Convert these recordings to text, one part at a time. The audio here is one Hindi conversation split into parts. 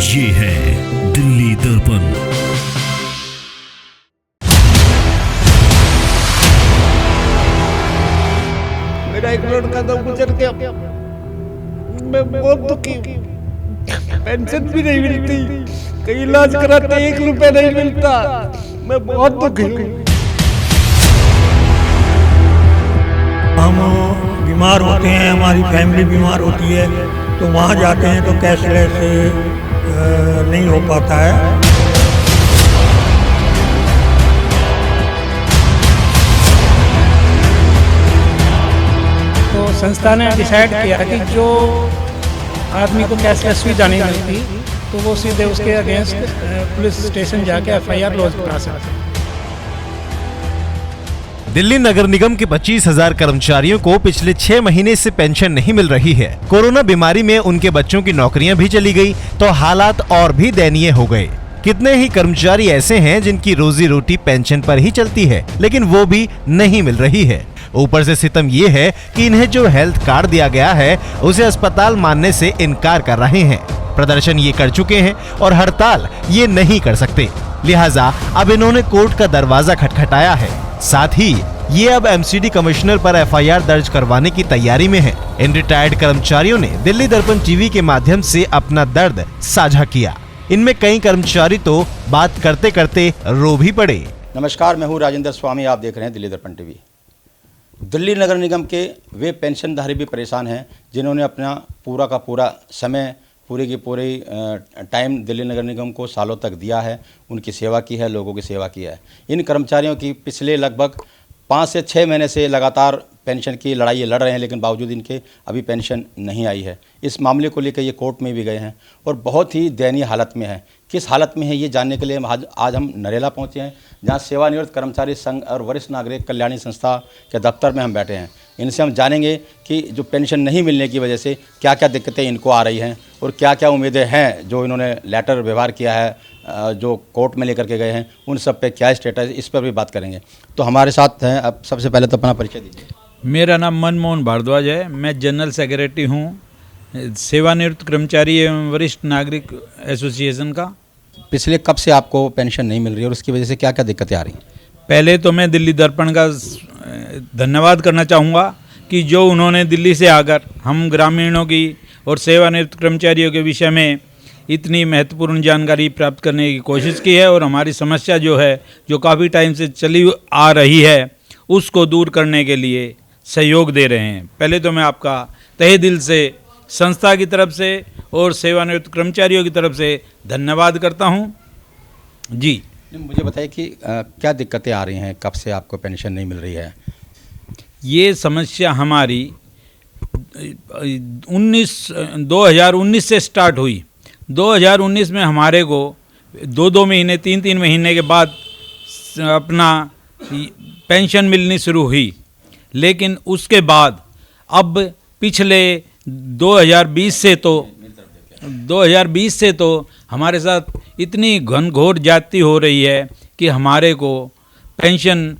ये है दिल्ली दर्पण। मेरा एक लड़का तो गुजर गया, मैं बहुत दुखी हूँ। पेंशन भी नहीं मिलती, कहीं इलाज कराते 1 रुपया नहीं मिलता, मैं बहुत दुखी हूँ। हम बीमार होते हैं, हमारी फैमिली बीमार होती है, तो वहाँ जाते हैं तो कैशलेस नहीं हो पाता है। तो संस्था ने डिसाइड किया कि जो आदमी को कैशलेस सुविधा नहीं मिलती तो वो सीधे उसके अगेंस्ट पुलिस स्टेशन जाके FIR लॉन्च करा सकते हैं। दिल्ली नगर निगम के 25,000 कर्मचारियों को पिछले 6 महीने से पेंशन नहीं मिल रही है। कोरोना बीमारी में उनके बच्चों की नौकरियां भी चली गई तो हालात और भी दयनीय हो गए। कितने ही कर्मचारी ऐसे हैं जिनकी रोजी रोटी पेंशन पर ही चलती है, लेकिन वो भी नहीं मिल रही है। ऊपर से सितम ये है कि इन्हें जो हेल्थ कार्ड दिया गया है उसे अस्पताल मानने से इनकार कर रहे हैं। प्रदर्शन ये कर चुके हैं और हड़ताल ये नहीं कर सकते, लिहाजा अब इन्होंने कोर्ट का दरवाजा खटखटाया है। साथ ही ये अब MCD कमिश्नर पर FIR दर्ज करवाने की तैयारी में है। इन रिटायर्ड कर्मचारियों ने दिल्ली दर्पण टीवी के माध्यम से अपना दर्द साझा किया। इनमें कई कर्मचारी तो बात करते करते रो भी पड़े। नमस्कार, मैं हूँ राजेंद्र स्वामी, आप देख रहे हैं दिल्ली दर्पण टीवी। दिल्ली नगर निगम के वे पेंशनधारी भी परेशान हैं जिन्होंने अपना पूरा का पूरा समय, पूरी की पूरी टाइम दिल्ली नगर निगम को सालों तक दिया है, उनकी सेवा की है, लोगों की सेवा की है। इन कर्मचारियों की पिछले लगभग 5 से 6 महीने से लगातार पेंशन की लड़ाई लड़ रहे हैं, लेकिन बावजूद इनके अभी पेंशन नहीं आई है। इस मामले को लेकर ये कोर्ट में भी गए हैं और बहुत ही दयनीय हालत में है। किस हालत में है ये जानने के लिए आज हम नरेला पहुंचे हैं, जहां सेवानिवृत्त कर्मचारी संघ और वरिष्ठ नागरिक कल्याणी संस्था के दफ्तर में हम बैठे हैं। इनसे हम जानेंगे कि जो पेंशन नहीं मिलने की वजह से क्या क्या दिक्कतें इनको आ रही हैं और क्या क्या उम्मीदें हैं जो इन्होंने लेटर व्यवहार किया है, जो कोर्ट में लेकर के गए हैं, उन सब पे क्या स्टेटस, इस पर भी बात करेंगे। तो हमारे साथ हैं, अब सबसे पहले तो अपना परिचय दीजिए। मेरा नाम मनमोहन भारद्वाज है, मैं जनरल सेक्रेटरी हूँ सेवानिवृत्त कर्मचारी एवं वरिष्ठ नागरिक एसोसिएशन का। पिछले कब से आपको पेंशन नहीं मिल रही है और उसकी वजह से क्या क्या दिक्कतें आ रही हैं? पहले तो मैं दिल्ली दर्पण का धन्यवाद करना चाहूँगा कि जो उन्होंने दिल्ली से आकर हम ग्रामीणों की और सेवानिवृत्त कर्मचारियों के विषय में इतनी महत्वपूर्ण जानकारी प्राप्त करने की कोशिश की है और हमारी समस्या जो है, जो काफ़ी टाइम से चली आ रही है, उसको दूर करने के लिए सहयोग दे रहे हैं। पहले तो मैं आपका तहे दिल से संस्था की तरफ से और सेवानिवृत्त कर्मचारियों की तरफ से धन्यवाद करता हूं। जी, मुझे बताइए कि क्या दिक्कतें आ रही हैं, कब से आपको पेंशन नहीं मिल रही है? ये समस्या हमारी 2019 से स्टार्ट हुई। 2019 में हमारे को 2-2 महीने, 3-3 महीने के बाद अपना पेंशन मिलनी शुरू हुई, लेकिन उसके बाद अब पिछले 2020 से तो हमारे साथ इतनी घनघोर जाती हो रही है कि हमारे को पेंशन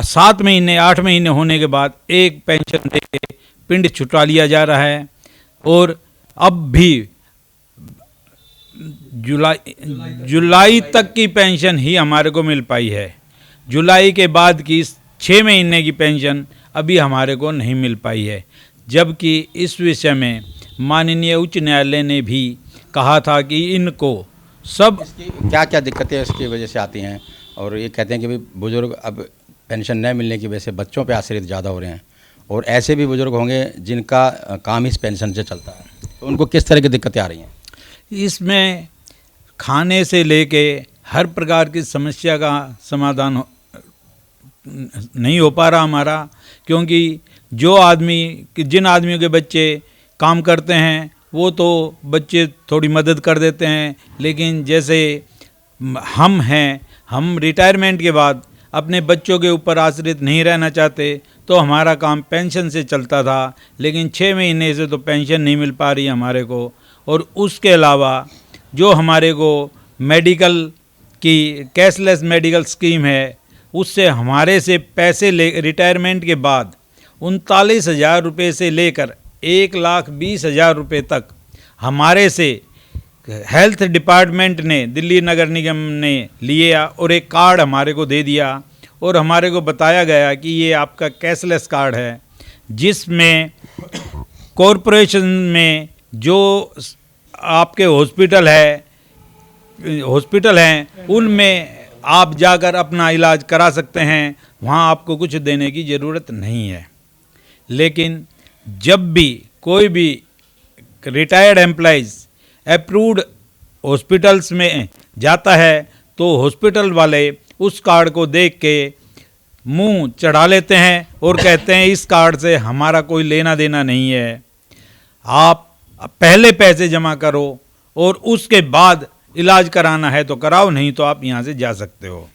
7 महीने 8 महीने होने के बाद एक पेंशन देके पिंड छुटवा लिया जा रहा है। और अब भी जुलाई तक की पेंशन ही हमारे को मिल पाई है। जुलाई के बाद की 6 महीने की पेंशन अभी हमारे को नहीं मिल पाई है, जबकि इस विषय में माननीय उच्च न्यायालय ने भी कहा था कि इनको सब क्या क्या दिक्कतें इसकी वजह से आती हैं, और ये कहते हैं कि भाई बुजुर्ग अब पेंशन न मिलने की वजह से बच्चों पे आश्रित ज़्यादा हो रहे हैं, और ऐसे भी बुजुर्ग होंगे जिनका काम इस पेंशन से चलता है, तो उनको किस तरह की दिक्कतें आ रही हैं? इसमें खाने से लेके हर प्रकार की समस्या का समाधान नहीं हो पा रहा हमारा, क्योंकि जिन आदमियों के बच्चे काम करते हैं वो तो बच्चे थोड़ी मदद कर देते हैं, लेकिन जैसे हम हैं, हम रिटायरमेंट के बाद अपने बच्चों के ऊपर आश्रित नहीं रहना चाहते, तो हमारा काम पेंशन से चलता था, लेकिन 6 महीने से तो पेंशन नहीं मिल पा रही हमारे को। और उसके अलावा जो हमारे को मेडिकल की कैशलेस मेडिकल स्कीम है, उससे हमारे से पैसे रिटायरमेंट के बाद 39,000 रुपये से लेकर 1,20,000 रुपये तक हमारे से हेल्थ डिपार्टमेंट ने, दिल्ली नगर निगम ने लिया और एक कार्ड हमारे को दे दिया और हमारे को बताया गया कि ये आपका कैशलेस कार्ड है, जिसमें कॉरपोरेशन में जो आपके हॉस्पिटल हैं उनमें आप जाकर अपना इलाज करा सकते हैं, वहाँ आपको कुछ देने की ज़रूरत नहीं है। लेकिन जब भी कोई भी रिटायर्ड एम्प्लॉइज़ अप्रूव्ड हॉस्पिटल्स में जाता है तो हॉस्पिटल वाले उस कार्ड को देख के मुंह चढ़ा लेते हैं और कहते हैं इस कार्ड से हमारा कोई लेना देना नहीं है, आप पहले पैसे जमा करो और उसके बाद इलाज कराना है तो कराओ, नहीं तो आप यहाँ से जा सकते हो।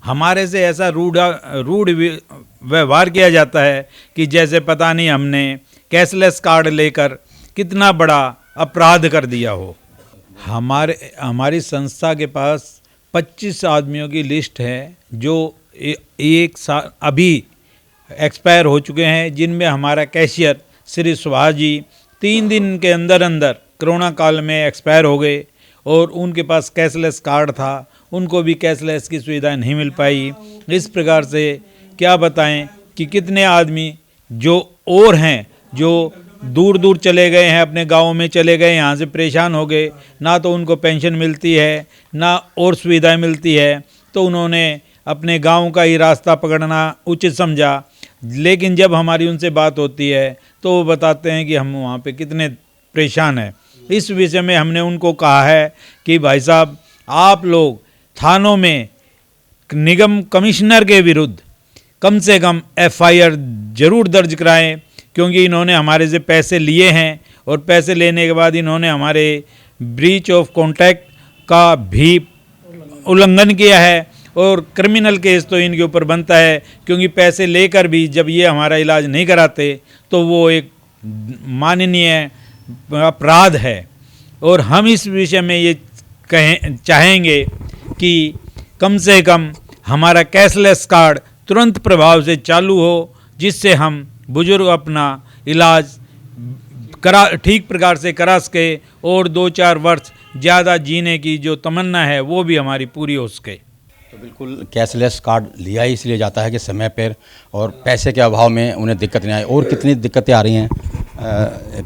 हमारे से ऐसा रूढ़ व्यवहार किया जाता है कि जैसे पता नहीं हमने कैशलेस कार्ड लेकर कितना बड़ा अपराध कर दिया हो। हमारी संस्था के पास 25 आदमियों की लिस्ट है जो एक साल अभी एक्सपायर हो चुके हैं, जिनमें हमारा कैशियर श्री सुभाष जी 3 दिन के अंदर अंदर कोरोना काल में एक्सपायर हो गए और उनके पास कैशलेस कार्ड था, उनको भी कैशलेस की सुविधा नहीं मिल पाई। इस प्रकार से क्या बताएं कि कितने आदमी जो और हैं जो दूर दूर चले गए हैं, अपने गाँव में चले गए, यहाँ से परेशान हो गए, ना तो उनको पेंशन मिलती है ना और सुविधाएं मिलती है, तो उन्होंने अपने गांव का ही रास्ता पकड़ना उचित समझा। लेकिन जब हमारी उनसे बात होती है तो वो बताते हैं कि हम वहाँ पे कितने परेशान हैं। इस विषय में हमने उनको कहा है कि भाई साहब, आप लोग थानों में निगम कमिश्नर के विरुद्ध कम से कम FIR जरूर दर्ज कराएं, क्योंकि इन्होंने हमारे से पैसे लिए हैं और पैसे लेने के बाद इन्होंने हमारे ब्रीच ऑफ कॉन्ट्रैक्ट का भी उल्लंघन किया है और क्रिमिनल केस तो इनके ऊपर बनता है, क्योंकि पैसे लेकर भी जब ये हमारा इलाज नहीं कराते तो वो एक माननीय अपराध है। और हम इस विषय में ये चाहेंगे कि कम से कम हमारा कैशलेस कार्ड तुरंत प्रभाव से चालू हो, जिससे हम बुजुर्ग अपना इलाज ठीक प्रकार से करा सके और 2-4 वर्ष ज़्यादा जीने की जो तमन्ना है वो भी हमारी पूरी हो सके। तो बिल्कुल कैशलेस कार्ड लिया ही इसलिए जाता है कि समय पर और पैसे के अभाव में उन्हें दिक्कत नहीं आए। और कितनी दिक्कतें आ रही हैं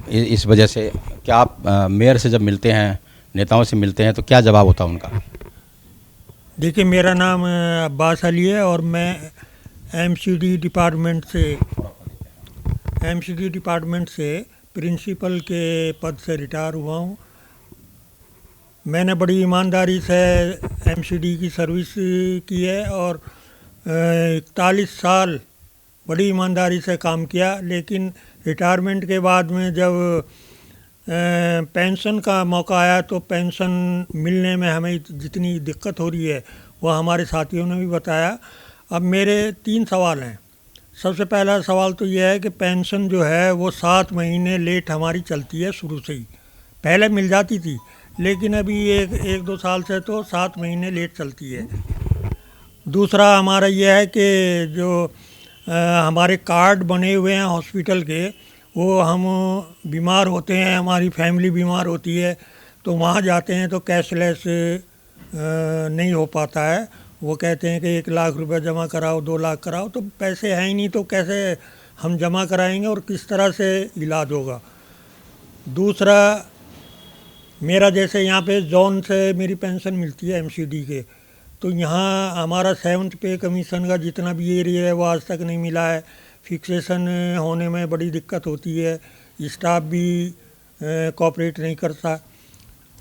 इस वजह से? क्या आप मेयर से जब मिलते हैं, नेताओं से मिलते हैं, तो क्या जवाब होता है उनका? देखिए, मेरा नाम अब्बास अली है और मैं MCD डिपार्टमेंट से प्रिंसिपल के पद से रिटायर हुआ हूँ। मैंने बड़ी ईमानदारी से MCD की सर्विस की है और 41 साल बड़ी ईमानदारी से काम किया। लेकिन रिटायरमेंट के बाद में जब पेंशन का मौका आया तो पेंशन मिलने में हमें जितनी दिक्कत हो रही है वह हमारे साथियों ने भी बताया। अब मेरे 3 सवाल हैं। सबसे पहला सवाल तो यह है कि पेंशन जो है वो 7 महीने लेट हमारी चलती है शुरू से ही। पहले मिल जाती थी लेकिन अभी 1-2 साल से तो 7 महीने लेट चलती है। दूसरा हमारा यह है कि जो हमारे कार्ड बने हुए हैं हॉस्पिटल के, वो हम बीमार होते हैं, हमारी फैमिली बीमार होती है तो वहाँ जाते हैं तो कैशलेस नहीं हो पाता है। वो कहते हैं कि 1 लाख रुपए जमा कराओ, 2 लाख कराओ, तो पैसे हैं ही नहीं तो कैसे हम जमा कराएंगे और किस तरह से इलाज होगा। दूसरा, मेरा जैसे यहाँ पे जोन से मेरी पेंशन मिलती है MCD के, तो यहाँ हमारा 7th पे कमीशन का जितना भी एरिया है वो आज तक नहीं मिला है। फिक्सेशन होने में बड़ी दिक्कत होती है, स्टाफ भी कोऑपरेट नहीं करता।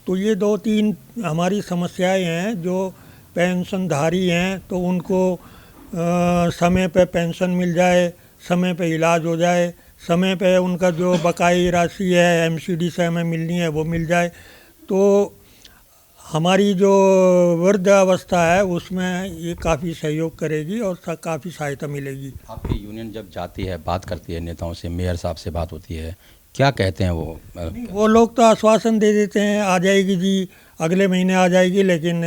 तो ये 2-3 हमारी समस्याएं हैं जो पेंशनधारी हैं तो उनको समय पे पेंशन मिल जाए, समय पे इलाज हो जाए, समय पे उनका जो बकाई राशि है MCD से हमें मिलनी है वो मिल जाए, तो हमारी जो वृद्ध अवस्था है उसमें ये काफ़ी सहयोग करेगी और काफ़ी सहायता मिलेगी। आपकी यूनियन जब जाती है, बात करती है नेताओं से, मेयर साहब से बात होती है, क्या कहते हैं वो? वो लोग तो आश्वासन दे देते हैं आ जाएगी जी, अगले महीने आ जाएगी, लेकिन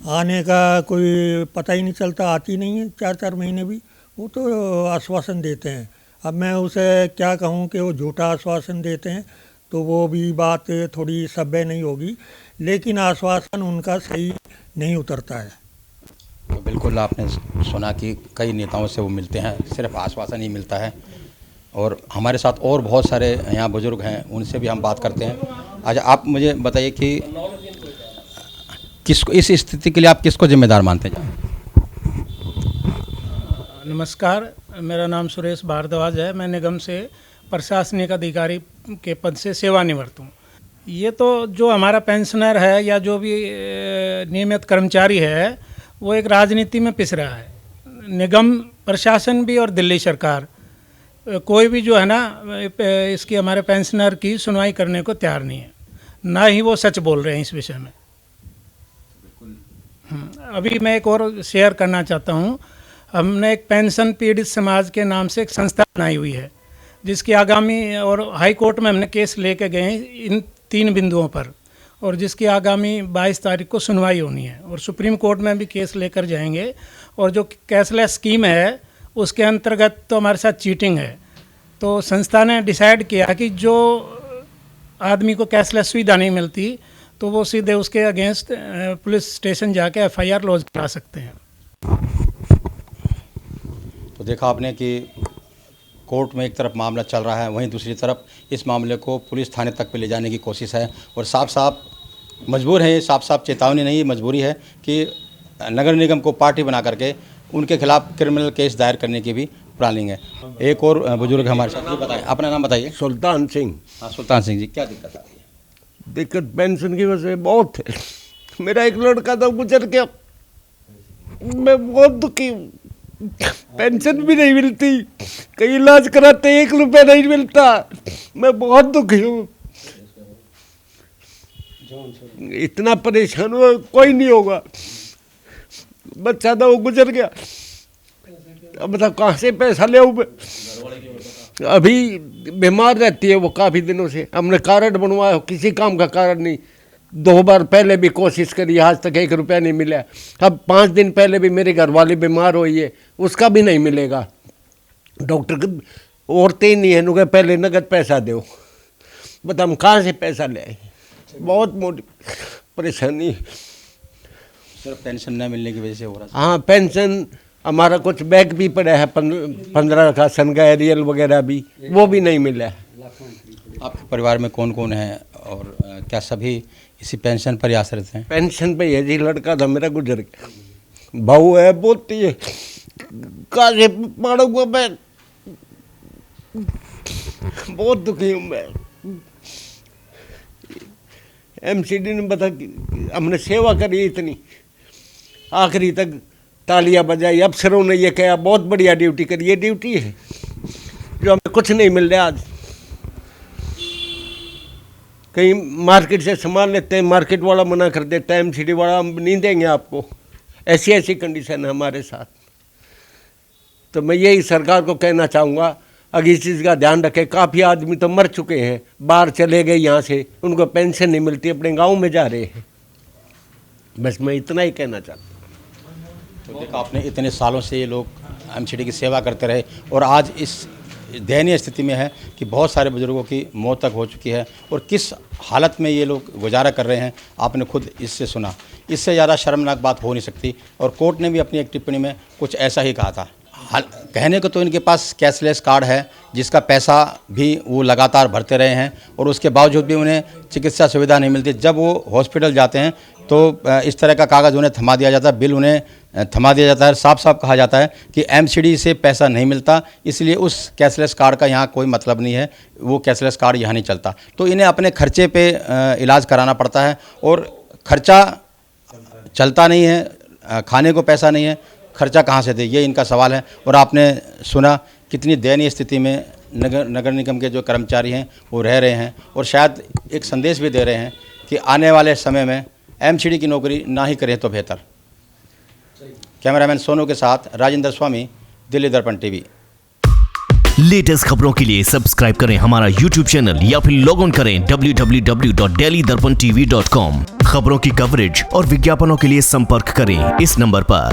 आने का कोई पता ही नहीं चलता, आती नहीं है 4-4 महीने भी। वो तो आश्वासन देते हैं। अब मैं उसे क्या कहूँ कि वो झूठा आश्वासन देते हैं। तो वो भी बात थोड़ी सभ्य नहीं होगी, लेकिन आश्वासन उनका सही नहीं उतरता है। तो बिल्कुल आपने सुना कि कई नेताओं से वो मिलते हैं, सिर्फ आश्वासन ही मिलता है। और हमारे साथ और बहुत सारे यहाँ बुजुर्ग हैं, उनसे भी हम बात करते हैं। अच्छा, आप मुझे बताइए कि किसको इस स्थिति के लिए आप किसको जिम्मेदार मानते हैं? नमस्कार, मेरा नाम सुरेश भारद्वाज है। मैं निगम से प्रशासनिक अधिकारी के पद से सेवानिवृत्त हूँ। ये तो जो हमारा पेंशनर है या जो भी नियमित कर्मचारी है, वो एक राजनीति में पिस रहा है। निगम प्रशासन भी और दिल्ली सरकार कोई भी जो है ना इसकी हमारे पेंशनर की सुनवाई करने को तैयार नहीं है, ना ही वो सच बोल रहे हैं इस विषय में। अभी मैं एक और शेयर करना चाहता हूँ। हमने एक पेंशन पीड़ित समाज के नाम से एक संस्था बनाई हुई है, जिसकी आगामी और हाई कोर्ट में हमने केस लेके गए हैं इन 3 बिंदुओं पर, और जिसकी आगामी 22 तारीख को सुनवाई होनी है, और सुप्रीम कोर्ट में भी केस लेकर जाएंगे। और जो कैशलेस स्कीम है उसके अंतर्गत तो हमारे साथ चीटिंग है, तो संस्था ने डिसाइड किया कि जो आदमी को कैशलेस सुविधा नहीं मिलती तो वो सीधे उसके अगेंस्ट पुलिस स्टेशन जाके FIR लॉन्च करा सकते हैं। तो देखा आपने कि कोर्ट में एक तरफ मामला चल रहा है, वहीं दूसरी तरफ इस मामले को पुलिस थाने तक पे ले जाने की कोशिश है। और साफ साफ मजबूर है, साफ साफ चेतावनी नहीं, मजबूरी है कि नगर निगम को पार्टी बना करके उनके खिलाफ क्रिमिनल केस दायर करने की भी प्लानिंग है। एक और बुजुर्ग हमारे साथ, बताएं अपना नाम बताइए। सुल्तान सिंह। हाँ सुल्तान सिंह जी, क्या दिक्कत आ रही है? दिक्कत पेंशन की वजह से बहुत है। मेरा एक लड़का था, गुजर गया, मैं बहुत दुखी हूँ। पेंशन भी नहीं मिलती, कहीं इलाज कराते 1 रुपया नहीं मिलता, मैं बहुत दुखी हूँ। इतना परेशान हुआ कोई नहीं होगा। बच्चा था वो गुजर गया, अब बताओ कहाँ से पैसा ले मैं? अभी बीमार रहती है वो काफ़ी दिनों से। हमने कार्ड बनवाया, किसी काम का कार्ड नहीं। 2 बार पहले भी कोशिश करी, आज तक 1 रुपया नहीं मिला। अब 5 दिन पहले भी मेरे घर वाली बीमार हुई है, उसका भी नहीं मिलेगा। डॉक्टर औरतें ही नहीं है, नुके पहले नगद पैसा दो। बता हम कहाँ से पैसा ले आए? बहुत मोटी परेशानी। सिर्फ पेंशन न मिलने की वजह से हो रहा है। हाँ, पेंशन हमारा कुछ बैग भी पड़ा है 15 का, सन का एरियल वगैरह भी, वो भी नहीं मिला है। आपके परिवार में कौन कौन है और क्या सभी इसी पेंशन पर ही आश्रित हैं? पेंशन पे है जी, लड़का था मेरा गुजर गया। बहू है, बोलती है कहाँ से पढ़ूंगा मैं, बहुत दुखी हूँ मैं। MCD ने बता कि हमने सेवा करी इतनी, आखिरी तक तालियां बजाई, अफसरों ने ये कहा बहुत बढ़िया ड्यूटी करी। ये ड्यूटी है जो हमें कुछ नहीं मिल रहा। आज कहीं मार्केट से सामान लेते हैं, मार्केट वाला मना कर देता है, MCD वाला हम नहीं देंगे आपको। ऐसी कंडीशन है हमारे साथ। तो मैं यही सरकार को कहना चाहूँगा, अगर इस चीज़ का ध्यान रखें। काफ़ी आदमी तो मर चुके हैं, बाहर चले गए यहाँ से, उनको पेंशन नहीं मिलती, अपने गांव में जा रहे हैं। बस मैं इतना ही कहना चाहता हूँ। तो देखा आपने, इतने सालों से ये लोग MCD की सेवा करते रहे और आज इस दयनीय स्थिति में है कि बहुत सारे बुजुर्गों की मौत तक हो चुकी है। और किस हालत में ये लोग गुजारा कर रहे हैं आपने खुद इससे सुना। इससे ज़्यादा शर्मनाक बात हो नहीं सकती। और कोर्ट ने भी अपनी एक टिप्पणी में कुछ ऐसा ही कहा था। कहने को तो इनके पास कैशलेस कार्ड है, जिसका पैसा भी वो लगातार भरते रहे हैं, और उसके बावजूद भी उन्हें चिकित्सा सुविधा नहीं मिलती। जब वो हॉस्पिटल जाते हैं तो इस तरह का कागज़ उन्हें थमा दिया जाता है, बिल उन्हें थमा दिया जाता है। साफ साफ कहा जाता है कि MCD से पैसा नहीं मिलता, इसलिए उस कैशलेस कार्ड का यहाँ कोई मतलब नहीं है, वो कैशलेस कार्ड यहाँ नहीं चलता। तो इन्हें अपने खर्चे पे इलाज कराना पड़ता है, और खर्चा चलता नहीं है, खाने को पैसा नहीं है, खर्चा कहाँ से दे, ये इनका सवाल है। और आपने सुना कितनी दयनीय स्थिति में नगर निगम के जो कर्मचारी हैं वो रह रहे हैं, और शायद एक संदेश भी दे रहे हैं कि आने वाले समय में MCD की नौकरी ना ही करें तो बेहतर। कैमरामैन सोनू के साथ राजेंद्र स्वामी, दिल्ली दर्पण TV। लेटेस्ट खबरों के लिए सब्सक्राइब करें हमारा YouTube चैनल या फिर लॉग ऑन करें www.delhidarpantv.com। खबरों की कवरेज और विज्ञापनों के लिए संपर्क करें इस नंबर पर।